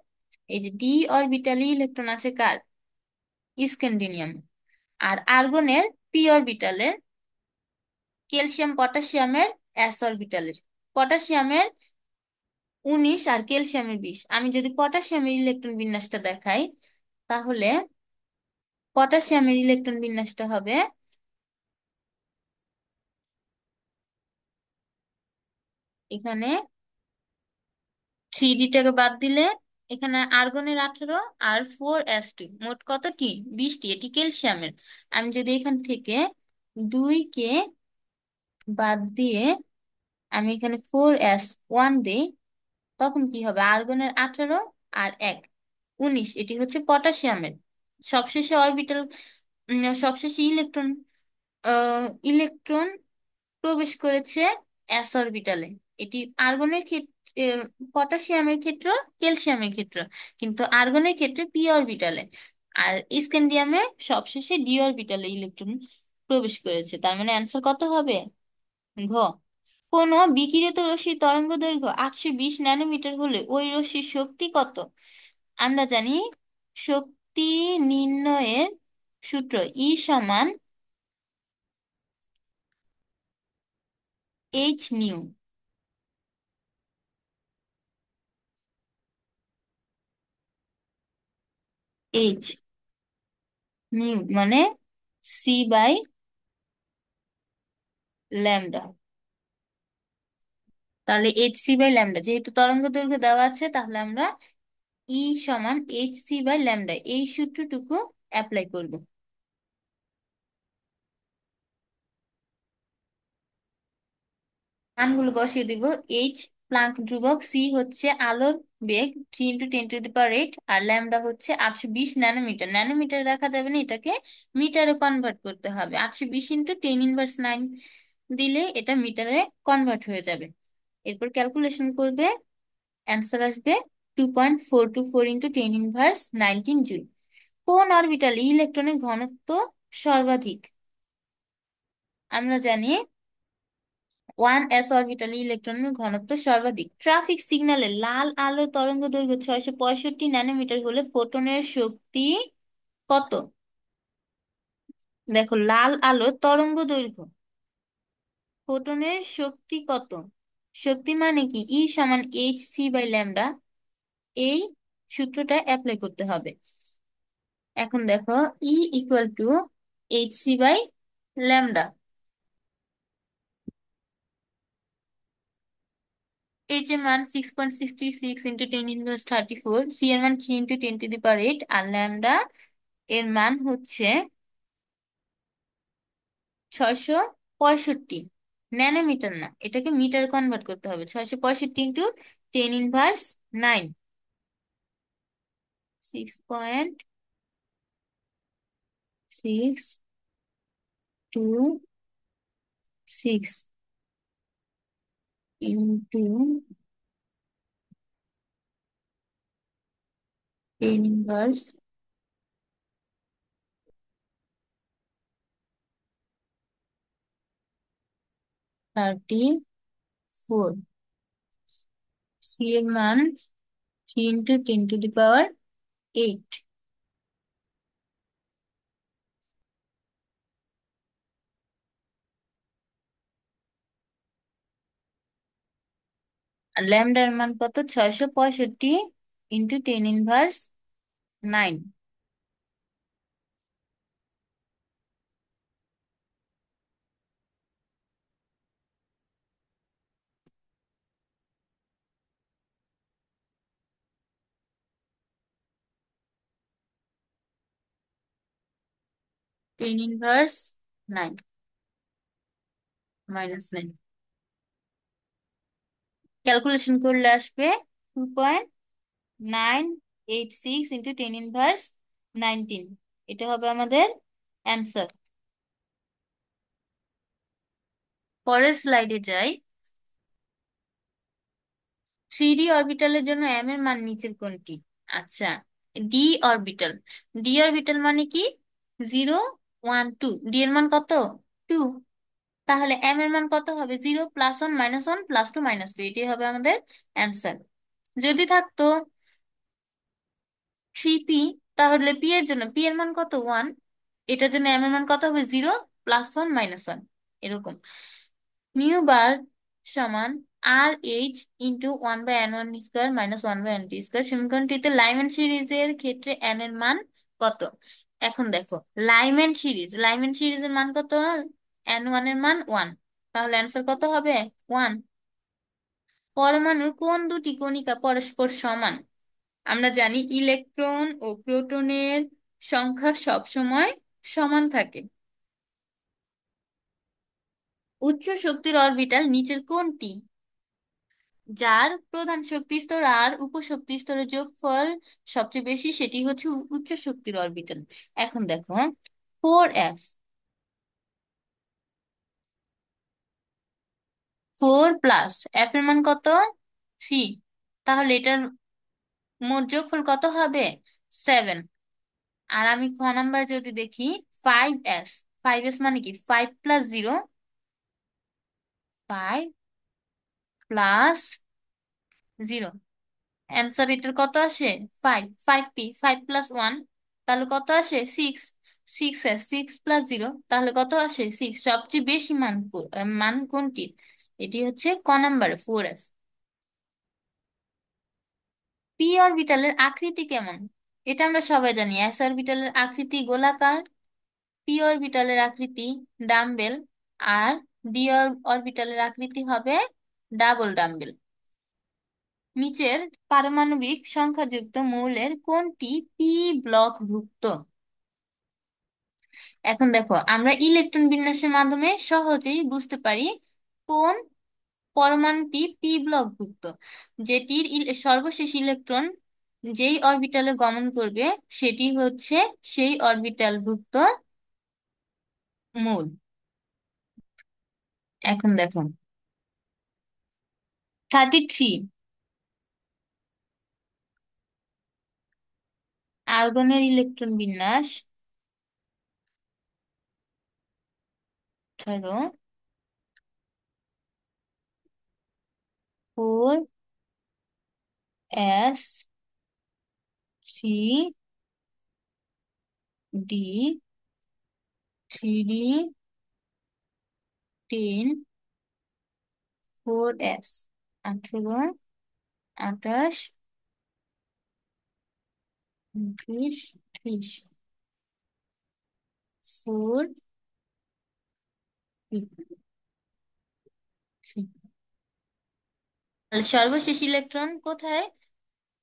এই যে ডি অরবিটালে ইলেকট্রন আছে কার, স্ক্যান্ডিনিয়াম। আর আর্গনের পি অরবিটালের, ক্যালসিয়াম পটাশিয়ামের এস অরবিটালের, পটাশিয়ামের 19 আর ক্যালসিয়ামের 20। আমি যদি পটাশিয়ামের ইলেকট্রন বিন্যাসটা দেখাই তাহলে পটাশিয়ামের ইলেকট্রন বিন্যাসটা হবে, এখানে 3D টাকে বাদ দিলে এখানে আর্গনের 18 আর 4s2, মোট কতটি? 20টি। এটি ক্যালসিয়ামের। আমি যদি এখান থেকে 2কে বাদ দিয়ে আমি এখানে 4s1 দিই, তখন কি হবে, আর্গনের 18 আর 1, 19। এটি হচ্ছে পটাশিয়ামের। সবশেষে অরবিটাল, সবশেষে ইলেকট্রন, ইলেকট্রন প্রবেশ করেছে এস অরবিটালে। এটি আর্গনের ক্ষেত্রে, পটাশিয়ামের ক্ষেত্র, ক্যালসিয়ামের ক্ষেত্র, কিন্তু আর্গনের ক্ষেত্রে পি অরবিটালে। আর স্ক্যান্ডিয়ামে সবশেষে ডি অরবিটালে ইলেকট্রন প্রবেশ করেছে। তার মানে অ্যান্সার কত হবে, ঘ। কোন বিকিরিত রশ্মির তরঙ্গ দৈর্ঘ্য 820 ন্যানোমিটার হলে ওই রশ্মির শক্তি কত? আমরা জানি শক্তি নির্ণয়ের সূত্র ই সমান এইচ নিউ। এইচ নিউ মানে সি বাই ল্যামডা। তাহলে এইচ সি বাই ল্যামডা, যেহেতু তরঙ্গ দৈর্ঘ্য দেওয়া আছে, তাহলে আমরা ই সমান এইচ সি বাই ল্যামডা এই সূত্রটুকু অ্যাপ্লাই করব। মানগুলো বসিয়ে দিব। এইচ প্লাঙ্ক ধ্রুবক, সি হচ্ছে আলোর বেগ 3 × 10⁸, আর ল্যামডা হচ্ছে 820 ন্যানোমিটার। ন্যানোমিটার রাখা যাবে না, এটাকে মিটারে কনভার্ট করতে হবে। 820 × 10⁻৯ দিলে এটা মিটারে কনভার্ট হয়ে যাবে। এরপর ক্যালকুলেশন করবে, অ্যান্সার আসবে 2.424 × 10⁻19 জুল। কোন অরবিটালে ইলেকট্রনের ঘনত্ব সর্বাধিক? আমরা জানি 1s অরবিটালে ইলেকট্রনের ঘনত্ব সর্বাধিক। ট্রাফিক সিগন্যালে লাল আলো তরঙ্গ দৈর্ঘ্য 665 ন্যানোমিটার হলে ফোটনের শক্তি কত? দেখো, লাল আলো তরঙ্গ দৈর্ঘ্য, ফোটনের শক্তি কত? শক্তি মানে কি? ই সমান এইচ সি বাই ল্যামডা, এই সূত্রটা অ্যাপ্লাই করতে হবে। এখন দেখো, E equal to H C by lambda. H এর মান 6.66 × 10⁻34, সি এর মান 3 × 10⁸, আর ল্যামডা এর মান হচ্ছে 665 ন্যানোমিটার। না, এটাকে মিটার কনভার্ট করতে হবে। 665 × 10⁻৯, 6.626 ইন্টু 10⁻34। সি এর মান 3 × 10⁸। আর ল্যামডার মান কত? 665 × 10⁻৯। 10⁻৯ -9। ক্যালকুলেশন করলে আসবে 2.986 × 10⁻19। এটা হবে আমাদের অ্যান্সার। পরের স্লাইডে যাই। 3D অরবিটালের জন্য এম এর মান নিচের কোনটি? আচ্ছা, ডি অরবিটাল। ডি অরবিটাল মানে কি? 0 1 2। ডি এর মান কত? 2। তাহলে এম এর মান কত হবে? 0 +1 - 1 +2 - 2, এটাই হবে আমাদের অ্যান্সার। যদি থাকতো 3p, তাহলে পি এর জন্য পি এর মান কত? 1। এটার জন্য এম এর মান কত হবে? 0 +1 - 1, এরকম। নিউ বার সমান R H into 1/n1² - 1/n2²। সমীকরণটিতে লাইম্যান সিরিজের ক্ষেত্রে এন এর মান কত? এখন দেখো, লাইম্যান সিরিজের মান কত? n1 এর মান 1, তাহলে অ্যান্সার কত হবে? 1। পরমাণুর কোন দুটি কণিকা পরস্পর সমান? আমরা জানি ইলেকট্রন ও প্রোটনের সংখ্যা সব সময় সমান থাকে। উচ্চ শক্তির অরবিটাল নিচের কোনটি? যার প্রধান শক্তি স্তর আর উপশক্তি স্তরের যোগফল সবচেয়ে বেশি, সেটি হচ্ছে উচ্চ শক্তির অরবিটাল। এখন দেখো, 4f, 4 + এর মান কত? 3। তাহলে এটার মোট যোগফল কত হবে? 7। আর আমি খ নাম্বার যদি দেখি, 5s, 5s মানে কি? 5 + 0, 5 + 0। অ্যান্সার এটার কত আসে? 5। 5p, 5 + 1। তাহলে কত আসে? 6। 6s, 6+0, তাহলে কত আসে? 6। সবচেয়ে বেশি মান কোনটি? এটি হচ্ছে ক নাম্বার, 4s। পি অরবিটালের আকৃতি কেমন? এটা আমরা সবাই জানি, এস অরবিটালের আকৃতি গোলাকার, পি অরবিটালের আকৃতি ডাম্বেল, আর ডি অরবিটালের আকৃতি হবে ডাবল ডাম্বেল। নিচের পারমাণবিক সংখ্যাযুক্ত মৌলের কোনটি পি ব্লকভুক্ত? এখন দেখো, আমরা ইলেকট্রন বিন্যাসের মাধ্যমে সহজেই বুঝতে পারি কোন পরমাণুটি পি ব্লকভুক্ত। যেটির সর্বশেষ ইলেকট্রন যেই অরবিটালে গমন করবে সেটি হচ্ছে সেই অরবিটালভুক্ত মৌল। এখন দেখো, 33, আর্গনের ইলেকট্রন বিন্যাস। ধরো 4s, 3d, 10, 18, 28, 29, 30, 4, সর্বশেষ ইলেকট্রন কোথায়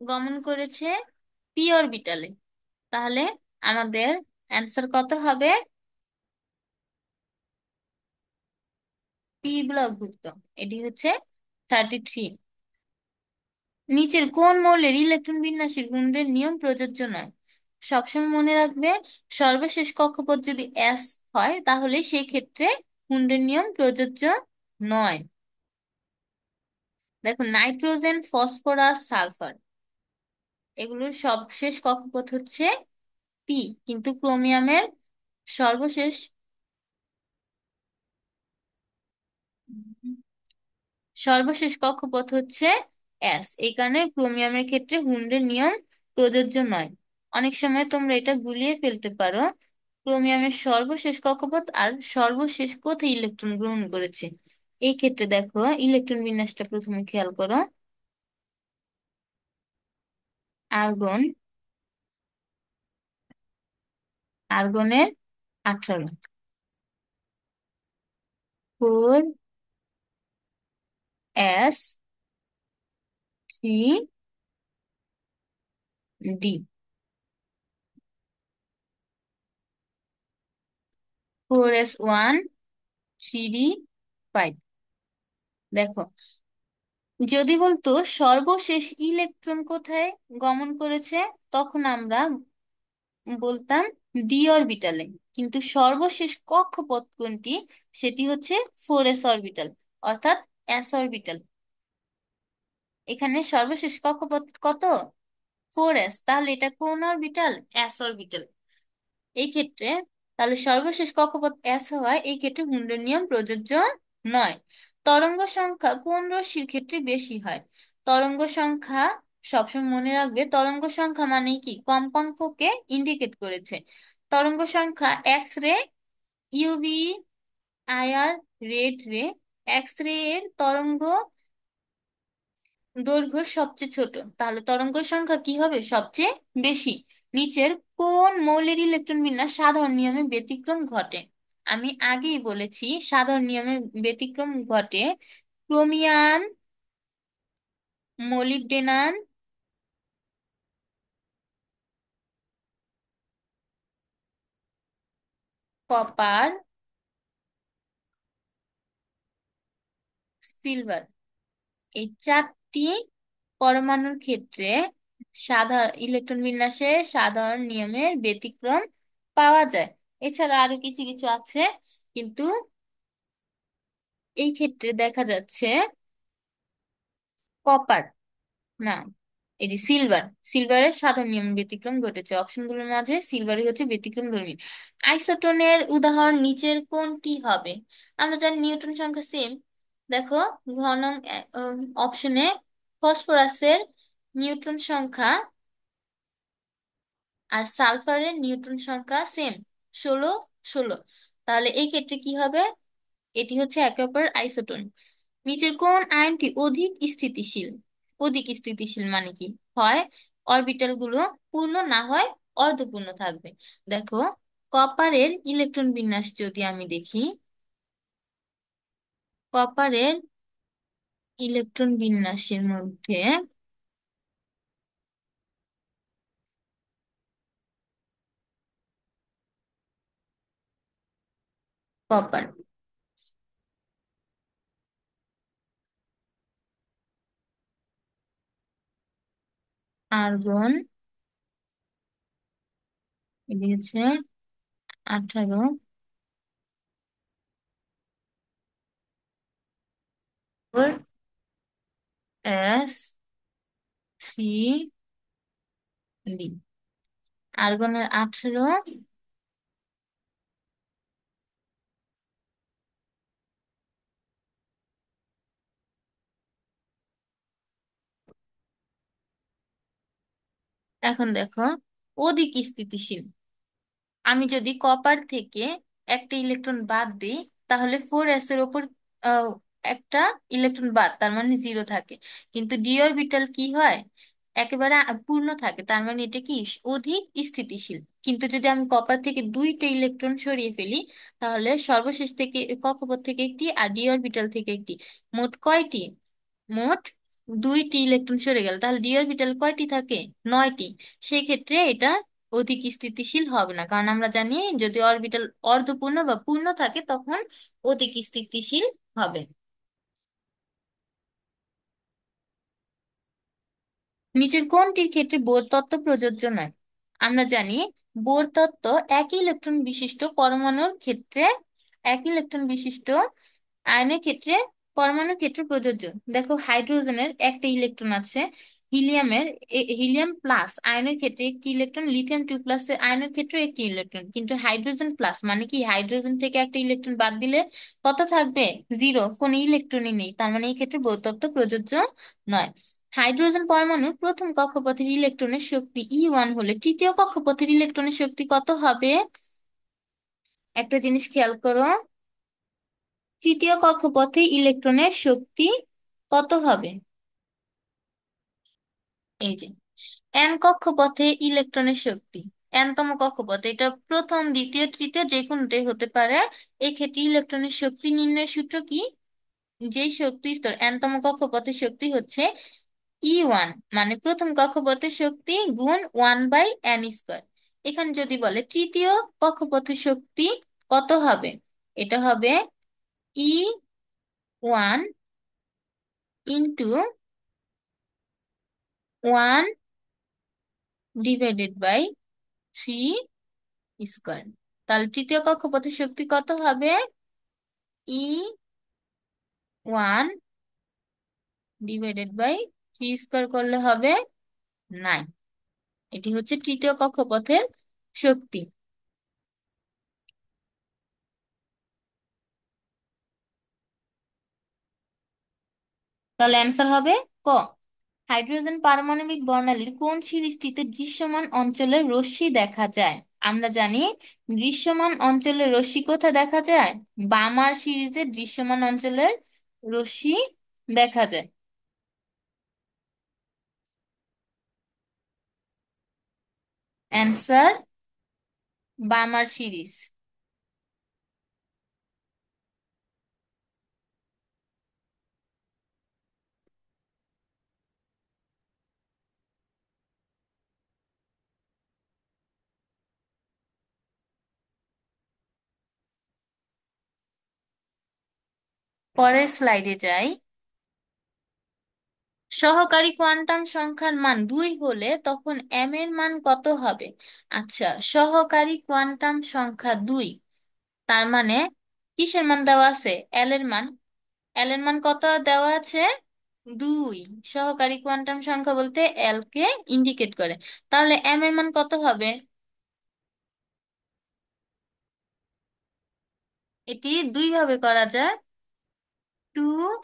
গমন করেছে? পি অরবিটালে। তাহলে আমাদের অ্যান্সার কত হবে? পি ব্লকভুক্ত। এটি হচ্ছে 33। নিচের কোন মৌলের ইলেকট্রন বিন্যাসের গুণের নিয়ম প্রযোজ্য নয়? সবসময় মনে রাখবে, সর্বশেষ কক্ষপথ যদি এস হয় তাহলে সেই ক্ষেত্রে হুন্ডের নিয়ম প্রযোজ্য নয়। দেখো, নাইট্রোজেন, ফসফরাস, সালফার, এগুলোর সবশেষ কক্ষপথ হচ্ছে পি, কিন্তু ক্রোমিয়ামের সর্বশেষ সর্বশেষ কক্ষপথ হচ্ছে এস। এই কারণে ক্রোমিয়ামের ক্ষেত্রে হুন্ডের নিয়ম প্রযোজ্য নয়। অনেক সময় তোমরা এটা গুলিয়ে ফেলতে পারো, ক্রোমিয়ামের সর্বশেষ কক্ষপথ আর সর্বশেষ কোথায় ইলেকট্রন গ্রহণ করেছে। এই ক্ষেত্রে দেখো, ইলেকট্রন বিন্যাসটা প্রথমে খেয়াল করো। আর্গন, আর্গনের 18, 4s, 3d, 4s1, 3d5। দেখো, যদি বলতো সর্বশেষ ইলেকট্রন কোথায় গমন করেছে, তখন আমরা বলতাম ডি অরবিটালে। কিন্তু সর্বশেষ কক্ষপথ কোনটি, সেটি হচ্ছে 4s অরবিটাল, অর্থাৎ এস অরবিটাল। এখানে সর্বশেষ কক্ষপথ কত? 4s, তাহলে এটা কোন অরবিটাল? S orbital. এই ক্ষেত্রে তাহলে সর্বশেষ কক্ষপথ এস হওয়ায় এই ক্ষেত্রে হুন্ডের নিয়ম প্রযোজ্য নয়। তরঙ্গ সংখ্যা কোন রশ্মির ক্ষেত্রে বেশি হয়? তরঙ্গ সংখ্যা, সবসময় মনে রাখবে, তরঙ্গ সংখ্যা মানে কি কম্পাঙ্ককে ইন্ডিকেট করেছে। তরঙ্গ সংখ্যা X ray, UV, IR, red রে। এক্স রে এর তরঙ্গ দৈর্ঘ্য সবচেয়ে ছোট, তাহলে তরঙ্গ সংখ্যা কি হবে? সবচেয়ে বেশি। নিচের কোন মৌলের ইলেকট্রন বিন্যাস সাধারণ নিয়মে ব্যতিক্রম ঘটে? আমি আগেই বলেছি সাধারণ নিয়মে ব্যতিক্রম ঘটে ক্রোমিয়াম, মলিবডেনাম, কপার, সিলভার। এই চারটি পরমাণুর ক্ষেত্রে সাধারণ ইলেকট্রন বিন্যাসে সাধারণ নিয়মের ব্যতিক্রম পাওয়া যায়। এছাড়া আরো কিছু কিছু আছে, কিন্তু এই ক্ষেত্রে দেখা যাচ্ছে কপার না, এই যে সিলভার, সিলভারের সাধারণ নিয়ম ব্যতিক্রম ঘটেছে। অপশনগুলোর মাঝে সিলভারই হচ্ছে ব্যতিক্রম ধর্মী। আইসোটোনের উদাহরণ নিচের কোনটি হবে? আমরা জানি নিউটন সংখ্যা সেম। দেখো, ঘন অপশনে ফসফরাসের নিউট্রন সংখ্যা আর সালফারের নিউট্রন সংখ্যা সেম, 16 16। তাহলে এই ক্ষেত্রে কি হবে? এটি হচ্ছে একে অপর আইসোটোন। নিচের কোন আয়নটি অধিক স্থিতিশীল? অধিক স্থিতিশীল মানে কি? হয় অরবিটাল গুলো পূর্ণ, না হয় অর্ধপূর্ণ থাকবে। দেখো, কপারের ইলেকট্রন বিন্যাস যদি আমি দেখি, কপারের ইলেকট্রন বিন্যাসের মধ্যে কপার, আর্গন, এটি হচ্ছে 18, এস, সি, ডি। আর্গনের 18। এখন দেখো, অধিক স্থিতিশীল, আমি যদি কপার থেকে একটা ইলেকট্রন বাদ দিই, তাহলে 4s এর ওপর আহ, একটা ইলেকট্রন বাদ, তার মানে 0 থাকে। কিন্তু ডি অরবিটাল কি হয়? একেবারে পূর্ণ থাকে, তার মানে এটা কি অধিক স্থিতিশীল। কিন্তু যদি আমি কপার থেকে দুইটা ইলেকট্রন সরিয়ে ফেলি, তাহলে সর্বশেষ থেকে কক্ষপথ থেকে একটি আর ডি অরবিটাল থেকে একটি, মোট কয়টি? মোট দুইটি ইলেকট্রন সরে গেল, তাহলে ডি অরবিটাল কয়টি থাকে? 9টি। সেই ক্ষেত্রে এটা অধিক স্থিতিশীল হবে না, কারণ আমরা জানি যদি অরবিটাল অর্ধপূর্ণ বা পূর্ণ থাকে তখন অধিক স্থিতিশীল হবে। নিচের কোনটির ক্ষেত্রে বোর তত্ত্ব প্রযোজ্য নয়? আমরা জানি বোর তত্ত্ব একই ইলেকট্রন বিশিষ্ট পরমাণুর ক্ষেত্রে, একই ইলেকট্রন বিশিষ্ট আয়নের ক্ষেত্রে, পরমাণুর ক্ষেত্রে প্রযোজ্য। দেখো, হাইড্রোজেনের একটা ইলেকট্রন আছে, হিলিয়ামের হিলিয়াম প্লাস আয়নের ক্ষেত্রে একটি ইলেকট্রন, লিথিয়াম 2+ আয়নের ক্ষেত্রে একটি ইলেকট্রন। কিন্তু হাইড্রোজেন প্লাস মানে কি, হাইড্রোজেন থেকে একটা ইলেকট্রন বাদ দিলে কত থাকবে? 0, কোনো ইলেকট্রনই নেই, তার মানে এই ক্ষেত্রে বোর তত্ত্ব প্রযোজ্য নয়। হাইড্রোজেন পরমাণুর প্রথম কক্ষপথের ইলেকট্রনের শক্তি E1 হলে তৃতীয় কক্ষপথের ইলেকট্রনের শক্তি কত হবে? একটা জিনিস খেয়াল করো, তৃতীয় কক্ষপথে ইলেকট্রনের শক্তি কত হবে? এই যে এন কক্ষপথে ইলেকট্রনের শক্তি, এনতম কক্ষপথে, এটা প্রথম দ্বিতীয় তৃতীয় যে কোনোটাই হতে পারে। এক্ষেত্রে ইলেকট্রনের শক্তি নির্ণয়ের সূত্র কি? যেই শক্তি স্তর এনতম কক্ষপথের শক্তি হচ্ছে E1, মানে প্রথম কক্ষপথের শক্তি গুণ 1/n²। এখানে যদি বলে তৃতীয় কক্ষপথের শক্তি কত হবে, এটা হবে E1 ইন্টু 1/3²। তাহলে তৃতীয় কক্ষপথের শক্তি কত হবে? E1 3² করলে হবে 9। এটি হচ্ছে তৃতীয় কক্ষপথের শক্তি। তাহলে অ্যান্সার হবে ক। হাইড্রোজেন পারমাণবিক বর্ণালীর কোন সিরিজটিতে দৃশ্যমান অঞ্চলের রশ্মি দেখা যায়? আমরা জানি দৃশ্যমান অঞ্চলের রশ্মি কোথায় দেখা যায়? বামার সিরিজে দৃশ্যমান অঞ্চলের রশ্মি দেখা যায়। Answer Balmer series. পরের স্লাইডে যাই। সহকারী কোয়ান্টাম সংখ্যার মান 2 হলে তখন এম এর মান কত হবে? আচ্ছা, সহকারী কোয়ান্টাম সংখ্যা 2, তার মানে কিসের মান দেওয়া আছে? এল এর মান। এল এর মান কত দেওয়া আছে? 2। সহকারী কোয়ান্টাম সংখ্যা বলতে এল কে ইন্ডিকেট করে। তাহলে এম এর মান কত হবে? এটি দুই ভাবে করা যায়, 2l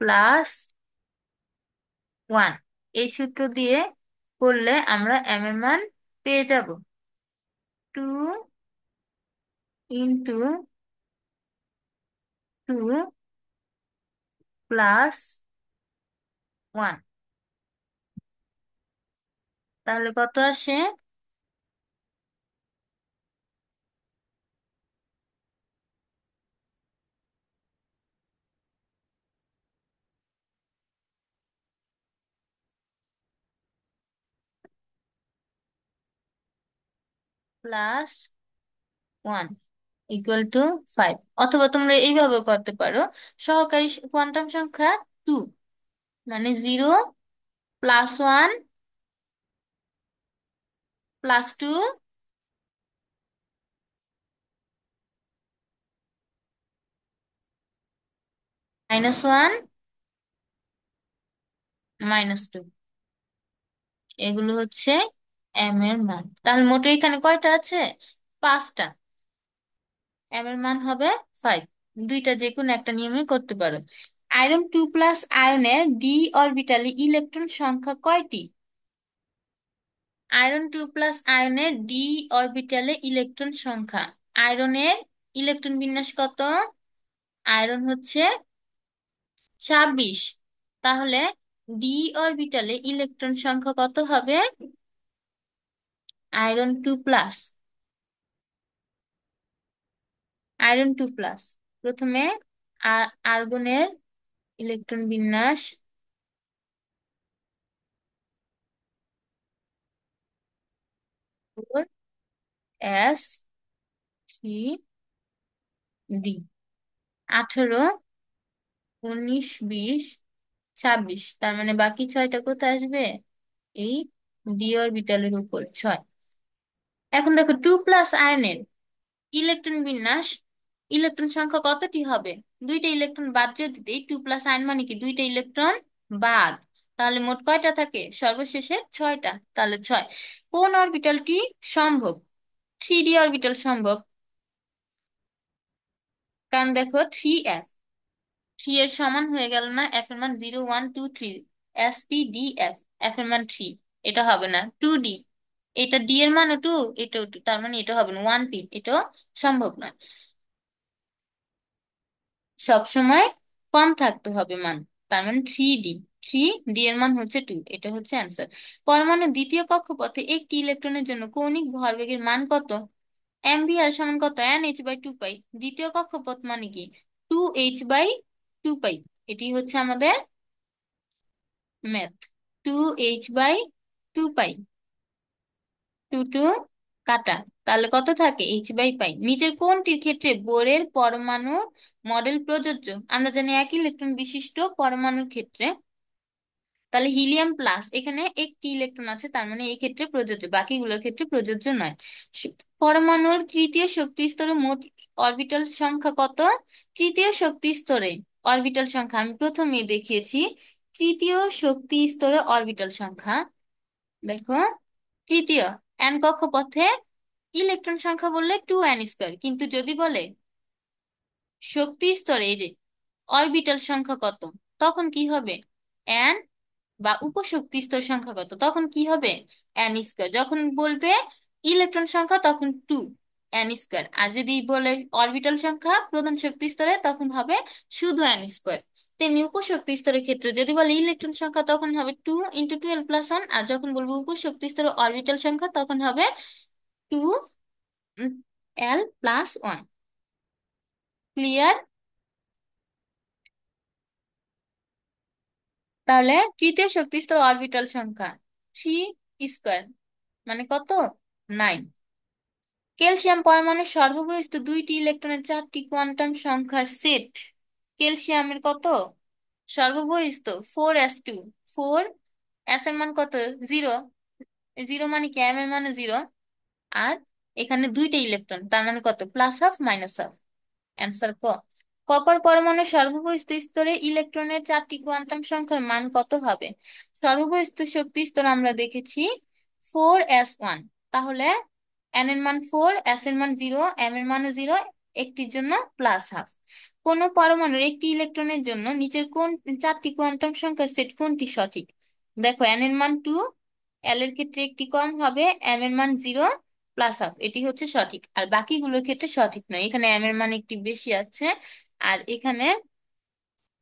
+ 1। এই সূত্র দিয়ে করলে আমরা এম এর মান পেয়ে যাব 2 × 2 + 1। তাহলে কত আসে? +1 = 5। অথবা তোমরা এইভাবে করতে পারো, সহকারী কোয়ান্টাম সংখ্যা 2, মানে 0 + 1 + 2 -1 -2। এগুলো হচ্ছে এম এর মান। তাহলে মোটে এখানে কয়টা আছে? 5টা। এম এর মান হবে 5। দুইটা যে কোনো একটা নিয়মে করতে পারো। আয়রন 2+ আয়নের ডি অরবিটালে ইলেকট্রন সংখ্যা কয়টি? আয়রন 2+ আয়নের ডি অরবিটালে ইলেকট্রন সংখ্যা। আয়রনের ইলেকট্রন বিন্যাস কত? আয়রন হচ্ছে 26। তাহলে ডি অরবিটালে ইলেকট্রন সংখ্যা কত হবে? আয়রন 2+। আয়রন 2+। প্রথমে আর্গনের ইলেকট্রন বিন্যাস 4s3d। 18, 19, 20, 26। তার মানে বাকি 6টা কোথায় আসবে? এই ডি অরবিটালের উপর 6। এখন দেখো 2+ আয়নের ইলেকট্রন বিন্যাস, ইলেকট্রন সংখ্যা কতটি হবে? দুইটা ইলেকট্রন বাদ যদি দেই, 2+ আয়ন মানে কি দুইটা ইলেকট্রন বাদ, তাহলে মোট কয়টা থাকে? সর্বশেষে 6টা। তাহলে 6। কোন অরবিটালটি সম্ভব? 3D অরবিটাল সম্ভব। কারণ দেখো 3f, 3 এর সমান হয়ে গেল না? এফ এর মান 0 1 2 3, SP D F, এফ এর মান 3। এটা হবে না। 2D, এটা ডি এর মানও 2, এটাও 2, তার মানে এটা হবে না। 1p, এটাও সম্ভব না। সব সময় কম থাকতে হবে মান। তার মানে 3D, 3D এর মান হচ্ছে 2। এটা হচ্ছে অ্যান্সার। পরমাণু দ্বিতীয় কক্ষপথে একটি ইলেকট্রনের জন্য কৌণিক ভরবেগের মান কত? mvr সমান কত? nh/2 পাই। দ্বিতীয় কক্ষপথ মানে কি? 2h/2 পাই। এটি হচ্ছে আমাদের ম্যাথ। 2h/2 পাই। 2 কাটা। তাহলে কত থাকে? h/পাই। নিচের কোনটির ক্ষেত্রে বোরের পরমাণু মডেল প্রযোজ্য? আমরা জানি এক ইলেকট্রন বিশিষ্ট পরমাণুর ক্ষেত্রে, তাহলে হিলিয়াম + এখানে একটি ইলেকট্রন আছে, তার মানে এই ক্ষেত্রে প্রযোজ্য, বাকিগুলোর ক্ষেত্রে প্রযোজ্য নয়। পরমাণুর তৃতীয় শক্তি স্তরে মোট অরবিটাল সংখ্যা কত? তৃতীয় শক্তি স্তরে অরবিটাল সংখ্যা আমি প্রথমেই দেখিয়েছি। তৃতীয় শক্তি স্তরে অরবিটাল সংখ্যা দেখো, তৃতীয় এন কক্ষপথে ইলেকট্রন সংখ্যা বললে 2n², কিন্তু যদি বলে শক্তি স্তরে, এই যে অরবিটাল সংখ্যা কত, তখন কি হবে? n, বা উপশক্তি স্তর সংখ্যা কত, তখন কি হবে? n²। যখন বলবে ইলেকট্রন সংখ্যা তখন 2n², আর যদি বলে অরবিটাল সংখ্যা প্রধান শক্তি স্তরে তখন হবে শুধু n²। তেমনি উপশক্তি স্তরের ক্ষেত্রে যদি বলে ইলেকট্রন সংখ্যা তখন হবে 2 × 2l+1, আর যখন বলবো উপশক্তি স্তরে অরবিটাল সংখ্যা তখন হবে 2l+1। ক্লিয়ার? তাহলে তৃতীয় শক্তি স্তর অরবিটাল সংখ্যা 3² মানে কত? 9। ক্যালসিয়াম পরমাণুর সর্ববহিস্থ 2টি ইলেকট্রনের 4টি কোয়ান্টাম সংখ্যার সেট। ক্যালসিয়ামের কত সর্ববহিস্থ? 4s2। 4s এর মান কত? 0। 0 মানে কি m এর মানে 0। আর এখানে দুইটা ইলেকট্রন, তার মানে কত? +½ -½ অ্যান্সার ক। কপার পরমাণুর সর্ববহিস্থ স্তরে ইলেকট্রনের 4টি কোয়ান্টাম সংখ্যার মান কত হবে? সর্ববহিস্থ শক্তি স্তর আমরা দেখেছি 4s1। তাহলে n এর মান 4, s এর মান 0, m এর মান 0, একটির জন্য +½ কোন পরমাণুর একটি ইলেকট্রনের জন্য নিচের কোন 4টি কোয়ান্টাম সংখ্যার সেট কোনটি সঠিক? দেখো এন এর মান 2, এল এর ক্ষেত্রে একটি কম হবে, এম এর মান 0 প্লাস হাফ, এটি হচ্ছে সঠিক। আর বাকিগুলোর ক্ষেত্রে সঠিক নয়, এখানে এম এর মান একটি বেশি আছে, আর এখানে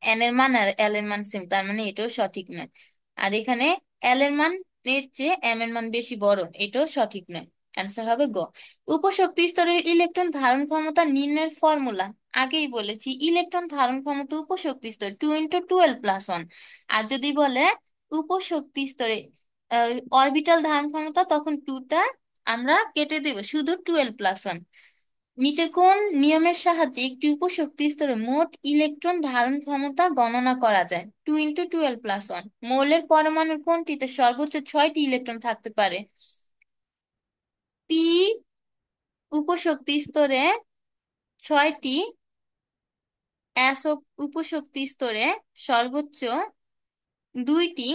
এন এর মান আর এল এর মান সেম, তার মানে এটাও সঠিক নয়। আর এখানে এল এর মান এর চেয়ে এম এর মান বেশি বড়, এটাও সঠিক নয়। অ্যান্সার হবে গ। উপশক্তি স্তরের ইলেকট্রন ধারণ ক্ষমতা নির্ণয়ের ফর্মুলা, আগেই বলেছি ইলেকট্রন ধারণ ক্ষমতা উপশক্তি স্তর 2 × 12 + 1। আর যদি বলে উপশক্তি স্তরে অরবিটাল ধারণ ক্ষমতা, তখন টুটা আমরা কেটে দেব, শুধু 12 + 1। নিচের কোন নিয়মের সাহায্যে একটি উপশক্তি স্তরে মোট ইলেকট্রন ধারণ ক্ষমতা গণনা করা যায়? 2 × 12 + 1। মৌলের পরমাণুর কোনটিতে সর্বোচ্চ 6টি ইলেকট্রন থাকতে পারে? পি উপশক্তি স্তরে 6টি, এস উপশক্তি স্তরে সর্বোচ্চ 2টি,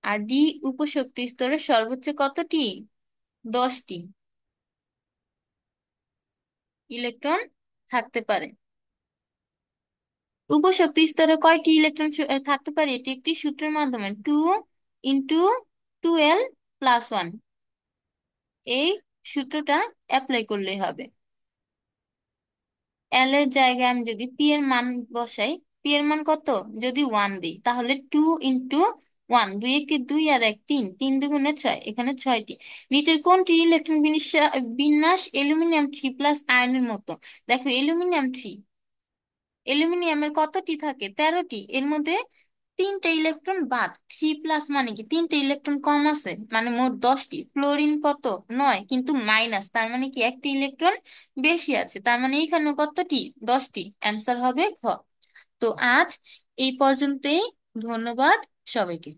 আর ডি উপশক্তি স্তরে সর্বোচ্চ কতটি? 10টি ইলেকট্রন থাকতে পারে। উপশক্তি স্তরে কয়টি ইলেকট্রন থাকতে পারে? এটি একটি সূত্রের মাধ্যমে 2 × 12 + 1, এই সূত্রটা অ্যাপ্লাই করলেই হবে। এল এর জায়গায় আমি যদি পি এর মান বসাই, পি এর মান কত? যদি 1 দিই তাহলে 2 × 1, 2 × 2 আর 1 3, 3 × 2 = 6, এখানে 6টি। নিচের কোনটি ইলেকট্রন বিন্যাস অ্যালুমিনিয়াম 3+ আয়নের মতো? দেখো অ্যালুমিনিয়ামের কতটি থাকে? 13টি। এর মধ্যে 3টে ইলেকট্রন বাদ, 3+ মানে কি 3টে ইলেকট্রন কম আছে, মানে মোট 10টি। ফ্লোরিন কত? 9, কিন্তু মাইনাস, তার মানে কি একটি ইলেকট্রন বেশি আছে, তার মানে এখানে কতটি? 10টি। অ্যান্সার হবে খ। তো আজ এই পর্যন্তই, ধন্যবাদ সবাইকে।